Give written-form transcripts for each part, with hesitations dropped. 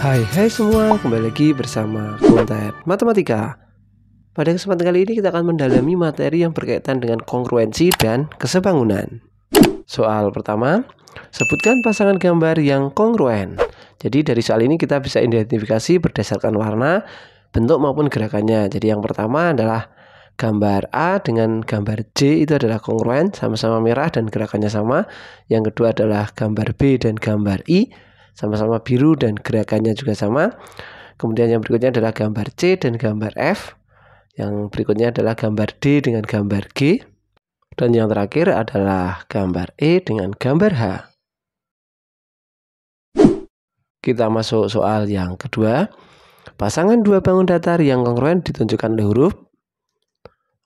Hai semua, kembali lagi bersama konten matematika. Pada kesempatan kali ini kita akan mendalami materi yang berkaitan dengan kongruensi dan kesebangunan. Soal pertama, sebutkan pasangan gambar yang kongruen. Jadi dari soal ini kita bisa identifikasi berdasarkan warna, bentuk maupun gerakannya. Jadi yang pertama adalah gambar A dengan gambar J itu adalah kongruen, sama-sama merah dan gerakannya sama. Yang kedua adalah gambar B dan gambar I, sama-sama biru dan gerakannya juga sama. Kemudian yang berikutnya adalah gambar C dan gambar F. Yang berikutnya adalah gambar D dengan gambar G. Dan yang terakhir adalah gambar E dengan gambar H. Kita masuk soal yang kedua. Pasangan dua bangun datar yang kongruen ditunjukkan oleh huruf.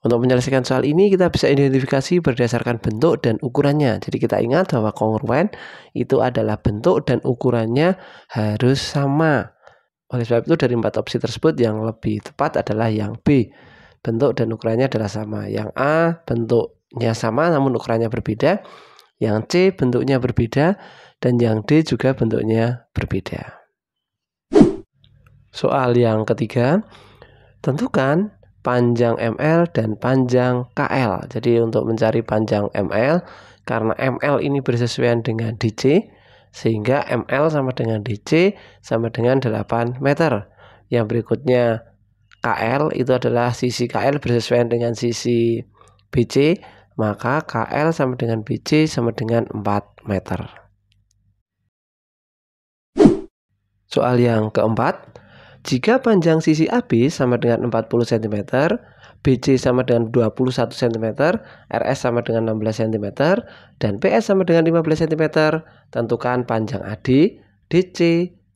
Untuk menyelesaikan soal ini kita bisa identifikasi berdasarkan bentuk dan ukurannya. Jadi kita ingat bahwa kongruen itu adalah bentuk dan ukurannya harus sama. Oleh sebab itu dari 4 opsi tersebut yang lebih tepat adalah yang B. Bentuk dan ukurannya adalah sama. Yang A bentuknya sama namun ukurannya berbeda. Yang C bentuknya berbeda. Dan yang D juga bentuknya berbeda. Soal yang ketiga, tentukan panjang ML dan panjang KL. Jadi untuk mencari panjang ML, karena ML ini bersesuaian dengan DC, sehingga ML sama dengan DC sama dengan 8 meter. Yang berikutnya KL itu adalah sisi KL bersesuaian dengan sisi BC, maka KL sama dengan BC sama dengan 4 meter. Soal yang keempat, jika panjang sisi AB sama dengan 40 cm, BC sama dengan 21 cm, RS sama dengan 16 cm, dan PS sama dengan 15 cm, tentukan panjang AD, DC,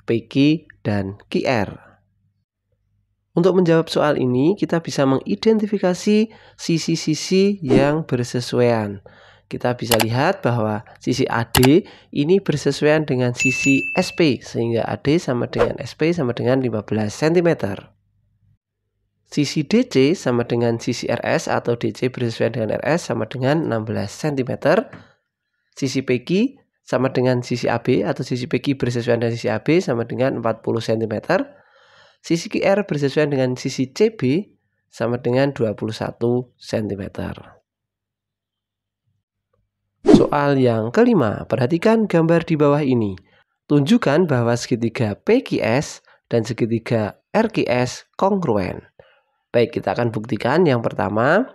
PQ, dan QR. Untuk menjawab soal ini, kita bisa mengidentifikasi sisi-sisi yang bersesuaian. Kita bisa lihat bahwa sisi AD ini bersesuaian dengan sisi SP, sehingga AD sama dengan SP sama dengan 15 cm. Sisi DC sama dengan sisi RS atau DC bersesuaian dengan RS sama dengan 16 cm. Sisi PQ sama dengan sisi AB atau sisi PQ bersesuaian dengan sisi AB sama dengan 40 cm. Sisi QR bersesuaian dengan sisi CB sama dengan 21 cm. Soal yang kelima, perhatikan gambar di bawah ini. Tunjukkan bahwa segitiga PQS dan segitiga RQS kongruen. Baik, kita akan buktikan. Yang pertama,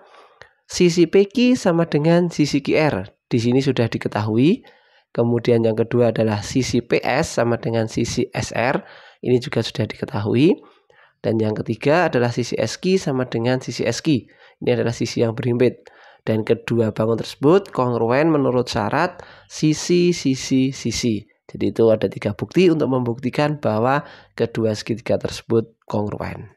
sisi PQ sama dengan sisi QR. Di sini sudah diketahui. Kemudian yang kedua adalah sisi PS sama dengan sisi SR. Ini juga sudah diketahui. Dan yang ketiga adalah sisi SQ sama dengan sisi SQ. Ini adalah sisi yang berhimpit. Dan kedua bangun tersebut kongruen menurut syarat sisi-sisi-sisi. Jadi itu ada 3 bukti untuk membuktikan bahwa kedua segitiga tersebut kongruen.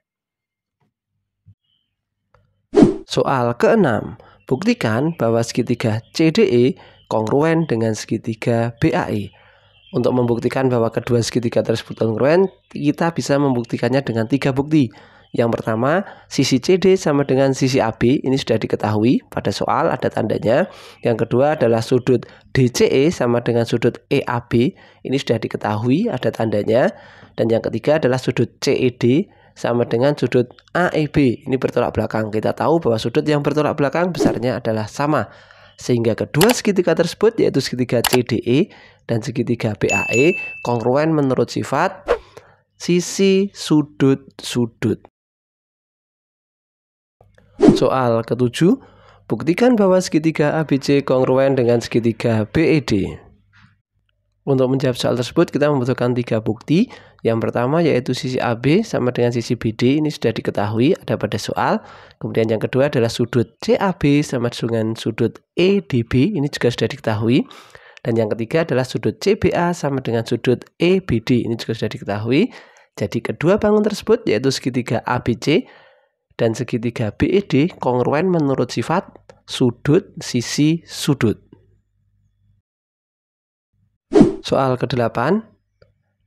Soal ke-6, buktikan bahwa segitiga CDE kongruen dengan segitiga BAE. Untuk membuktikan bahwa kedua segitiga tersebut kongruen, kita bisa membuktikannya dengan 3 bukti. Yang pertama, sisi CD sama dengan sisi AB, ini sudah diketahui pada soal, ada tandanya. Yang kedua adalah sudut DCE sama dengan sudut EAB, ini sudah diketahui, ada tandanya. Dan yang ketiga adalah sudut CED sama dengan sudut AEB, ini bertolak belakang. Kita tahu bahwa sudut yang bertolak belakang besarnya adalah sama. Sehingga kedua segitiga tersebut yaitu segitiga CDE dan segitiga BAE kongruen menurut sifat sisi sudut-sudut. Soal ke-7, buktikan bahwa segitiga ABC kongruen dengan segitiga BED. Untuk menjawab soal tersebut kita membutuhkan 3 bukti. Yang pertama yaitu sisi AB sama dengan sisi BD, ini sudah diketahui ada pada soal. Kemudian yang kedua adalah sudut CAB sama dengan sudut EDB, ini juga sudah diketahui. Dan yang ketiga adalah sudut CBA sama dengan sudut EBD, ini juga sudah diketahui. Jadi kedua bangun tersebut yaitu segitiga ABC dan segitiga BED kongruen menurut sifat sudut sisi sudut. Soal ke-8,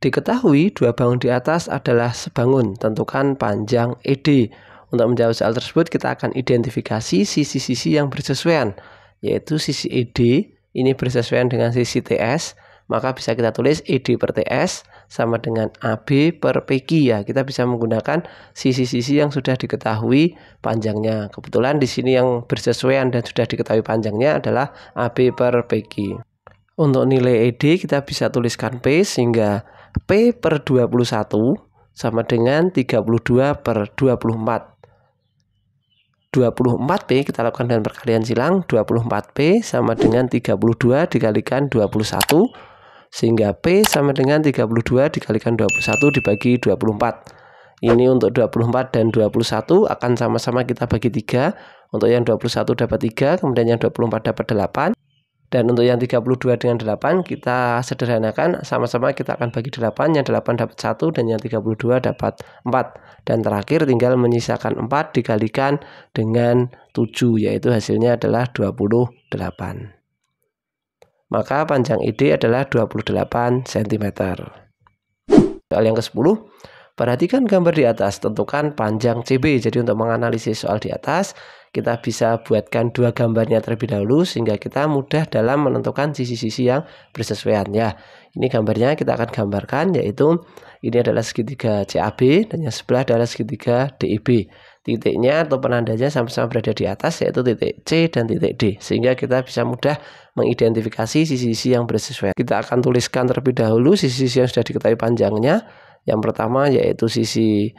diketahui 2 bangun di atas adalah sebangun, tentukan panjang ED. Untuk menjawab soal tersebut kita akan identifikasi sisi-sisi yang bersesuaian, yaitu sisi ED ini bersesuaian dengan sisi TS, maka bisa kita tulis ED per TS sama dengan AB per PQ ya. Kita bisa menggunakan sisi-sisi yang sudah diketahui panjangnya. Kebetulan di sini yang bersesuaian dan sudah diketahui panjangnya adalah AB per PQ. Untuk nilai ED kita bisa tuliskan P sehingga P per 21 sama dengan 32 per 24. 24P kita lakukan dengan perkalian silang. 24P sama dengan 32 dikalikan 21 sehingga P sama dengan 32 dikalikan 21 dibagi 24. Ini untuk 24 dan 21 akan sama-sama kita bagi 3. Untuk yang 21 dapat 3, kemudian yang 24 dapat 8. Dan untuk yang 32 dengan 8 kita sederhanakan, sama-sama kita akan bagi 8, yang 8 dapat 1 dan yang 32 dapat 4. Dan terakhir tinggal menyisakan 4 dikalikan dengan 7, yaitu hasilnya adalah 28. Maka panjang ED adalah 28 cm. Soal yang ke-10, perhatikan gambar di atas, tentukan panjang CB. Jadi untuk menganalisis soal di atas, kita bisa buatkan dua gambarnya terlebih dahulu sehingga kita mudah dalam menentukan sisi-sisi yang bersesuaian ya. Ini gambarnya kita akan gambarkan, yaitu ini adalah segitiga CAB dan yang sebelah adalah segitiga DEB. Titiknya atau penandanya sama-sama berada di atas, yaitu titik C dan titik D, sehingga kita bisa mudah mengidentifikasi sisi-sisi yang bersesuaian. Kita akan tuliskan terlebih dahulu sisi-sisi yang sudah diketahui panjangnya. Yang pertama yaitu sisi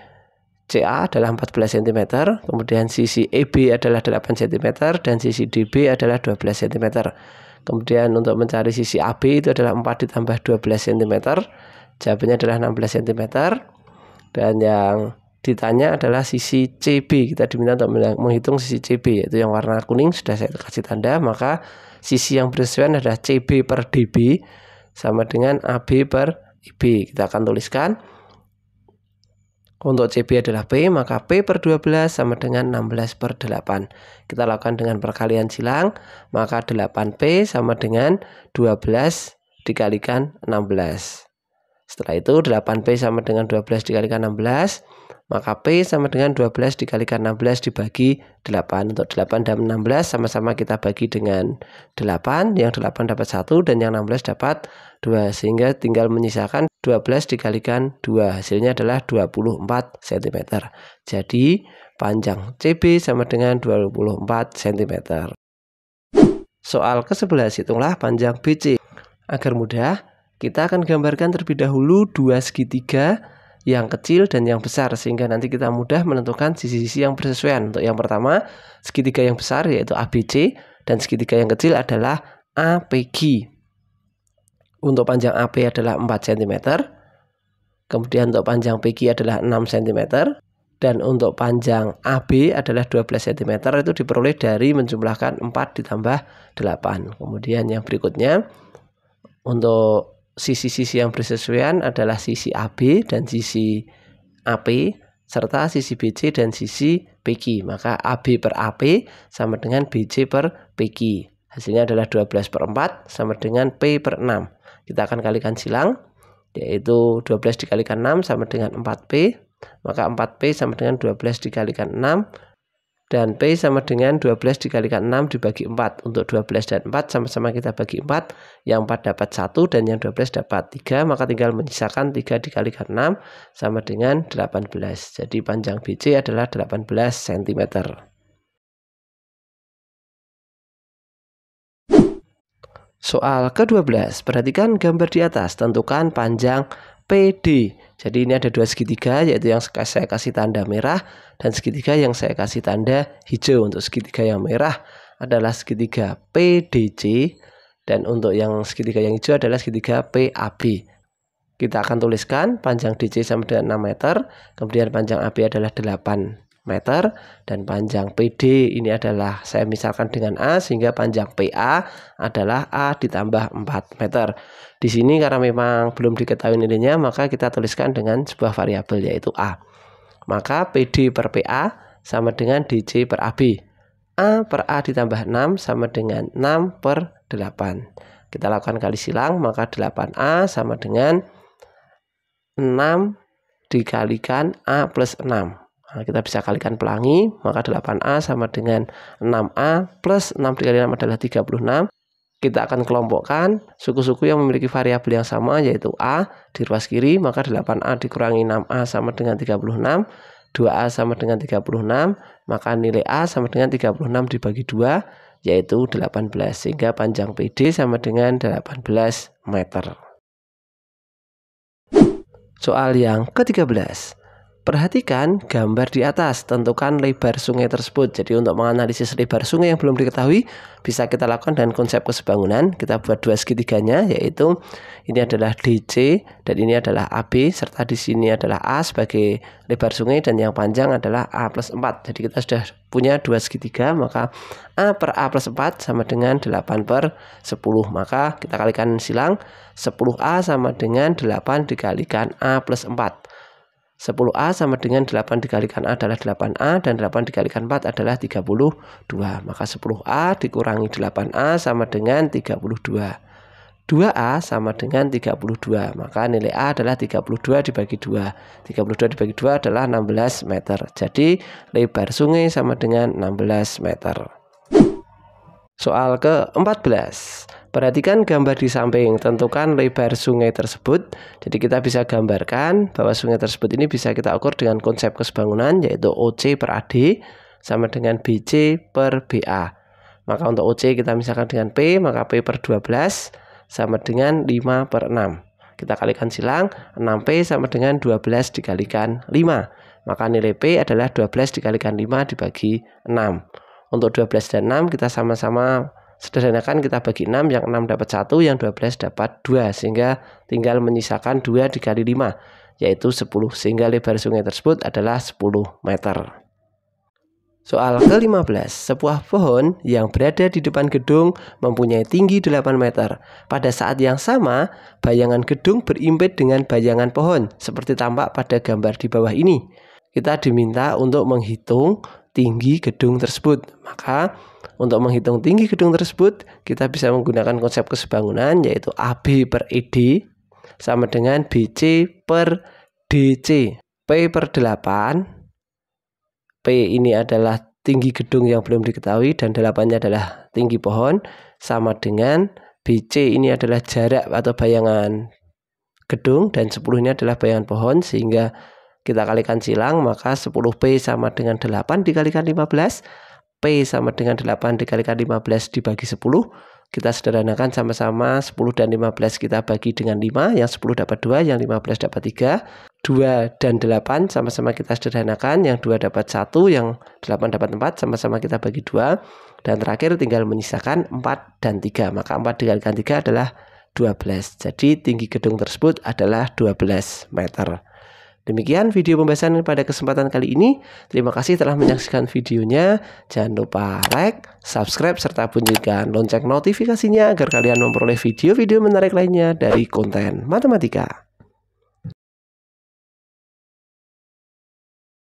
CA adalah 14 cm, kemudian sisi EB adalah 8 cm, dan sisi DB adalah 12 cm. Kemudian untuk mencari sisi AB itu adalah 4 ditambah 12 cm, jawabannya adalah 16 cm. Dan yang ditanya adalah sisi CB, kita diminta untuk menghitung sisi CB, yaitu yang warna kuning sudah saya kasih tanda, maka sisi yang bersesuaian adalah CB per DB sama dengan AB per IB. Kita akan tuliskan untuk CB adalah P, maka P per 12 sama dengan 16 per 8. Kita lakukan dengan perkalian silang, maka 8P sama dengan 12 dikalikan 16. Setelah itu 8P sama dengan 12 dikalikan 16, maka P sama dengan 12 dikalikan 16 dibagi 8. Untuk 8 dan 16 sama-sama kita bagi dengan 8, yang 8 dapat 1 dan yang 16 dapat 2, sehingga tinggal menyisakan 12 dikalikan 2, hasilnya adalah 24 cm. Jadi panjang CB sama dengan 24 cm. Soal ke-11, hitunglah panjang BC. Agar mudah, kita akan gambarkan terlebih dahulu dua segitiga, yang kecil dan yang besar, sehingga nanti kita mudah menentukan sisi-sisi yang bersesuaian. Untuk yang pertama, segitiga yang besar yaitu ABC, dan segitiga yang kecil adalah APG. Untuk panjang AP adalah 4 cm, kemudian untuk panjang PG adalah 6 cm, dan untuk panjang AB adalah 12 cm. Itu diperoleh dari menjumlahkan 4 ditambah 8. Kemudian yang berikutnya, untuk sisi-sisi yang bersesuaian adalah sisi AB dan sisi AP, serta sisi BC dan sisi PQ. Maka AB per AP sama dengan BC per PQ. Hasilnya adalah 12 per 4 sama dengan P per 6. Kita akan kalikan silang, yaitu 12 dikalikan 6 sama dengan 4P. Maka 4P sama dengan 12 dikalikan 6, dan P sama dengan 12 dikalikan 6 dibagi 4. Untuk 12 dan 4 sama-sama kita bagi 4. Yang 4 dapat 1 dan yang 12 dapat 3. Maka tinggal menyisakan 3 dikalikan 6 sama dengan 18. Jadi panjang BC adalah 18 cm. Soal ke-12, perhatikan gambar di atas, tentukan panjang PD. Jadi ini ada dua segitiga, yaitu yang saya kasih tanda merah dan segitiga yang saya kasih tanda hijau. Untuk segitiga yang merah adalah segitiga PDC, dan untuk yang segitiga yang hijau adalah segitiga PAB. Kita akan tuliskan panjang DC sama dengan 6 meter, kemudian panjang AB adalah 8 meter, dan panjang PD ini adalah saya misalkan dengan A, sehingga panjang PA adalah A ditambah 4 meter. Di sini karena memang belum diketahui nilainya, maka kita tuliskan dengan sebuah variabel yaitu A. Maka PD per PA sama dengan DC per AB. A per A ditambah 6 sama dengan 6 per 8. Kita lakukan kali silang, maka 8A sama dengan 6 dikalikan A plus 6. Nah, kita bisa kalikan pelangi, maka 8A sama dengan 6A plus 6 dikali 6 adalah 36. kita akan kelompokkan suku-suku yang memiliki variabel yang sama, yaitu A di ruas kiri, maka 8A dikurangi 6A sama dengan 36, 2A sama dengan 36, maka nilai A sama dengan 36 dibagi 2, yaitu 18, sehingga panjang PD sama dengan 18 meter. Soal yang ke-13. Perhatikan gambar di atas, tentukan lebar sungai tersebut. Jadi untuk menganalisis lebar sungai yang belum diketahui, bisa kita lakukan dengan konsep kesebangunan. Kita buat dua segitiganya, yaitu ini adalah DC dan ini adalah AB, serta di sini adalah A sebagai lebar sungai dan yang panjang adalah A plus 4. Jadi kita sudah punya dua segitiga, maka A per A plus 4 sama dengan 8 per 10. Maka kita kalikan silang, 10A sama dengan 8 dikalikan A plus 4. 10A sama dengan 8 dikalikan A adalah 8A, dan 8 dikalikan 4 adalah 32. Maka 10A dikurangi 8A sama dengan 32. 2A sama dengan 32. Maka nilai A adalah 32 dibagi 2. 32 dibagi 2 adalah 16 meter. Jadi lebar sungai sama dengan 16 meter. Soal ke-14. Perhatikan gambar di samping, tentukan lebar sungai tersebut. Jadi kita bisa gambarkan bahwa sungai tersebut ini bisa kita ukur dengan konsep kesebangunan, yaitu OC per AD sama dengan BC per BA. Maka untuk OC kita misalkan dengan P, maka P per 12 sama dengan 5 per 6. Kita kalikan silang, 6P sama dengan 12 dikalikan 5. Maka nilai P adalah 12 dikalikan 5 dibagi 6. Untuk 12 dan 6 kita sama-sama sederhanakan, kita bagi 6, yang 6 dapat 1, yang 12 dapat 2, sehingga tinggal menyisakan 2 dikali 5, yaitu 10, sehingga lebar sungai tersebut adalah 10 meter. Soal ke-15. Sebuah pohon yang berada di depan gedung mempunyai tinggi 8 meter. Pada saat yang sama, bayangan gedung berimpit dengan bayangan pohon, seperti tampak pada gambar di bawah ini. Kita diminta untuk menghitung tinggi gedung tersebut. Maka untuk menghitung tinggi gedung tersebut, kita bisa menggunakan konsep kesebangunan, yaitu AB per ED sama dengan BC per DC. P per 8, P ini adalah tinggi gedung yang belum diketahui dan 8-nya adalah tinggi pohon, sama dengan BC ini adalah jarak atau bayangan gedung, dan 10 ini adalah bayangan pohon, sehingga kita kalikan silang, maka 10P sama dengan 8 dikalikan 15. P sama dengan 8 dikalikan 15 dibagi 10. Kita sederhanakan sama-sama, 10 dan 15 kita bagi dengan 5. Yang 10 dapat 2, yang 15 dapat 3. 2 dan 8 sama-sama kita sederhanakan. Yang 2 dapat 1, yang 8 dapat 4. Sama-sama kita bagi 2. Dan terakhir tinggal menyisakan 4 dan 3. Maka 4 dikalikan 3 adalah 12. Jadi tinggi gedung tersebut adalah 12 meter. Demikian video pembahasan pada kesempatan kali ini. Terima kasih telah menyaksikan videonya. Jangan lupa like, subscribe, serta bunyikan lonceng notifikasinya agar kalian memperoleh video-video menarik lainnya dari konten matematika.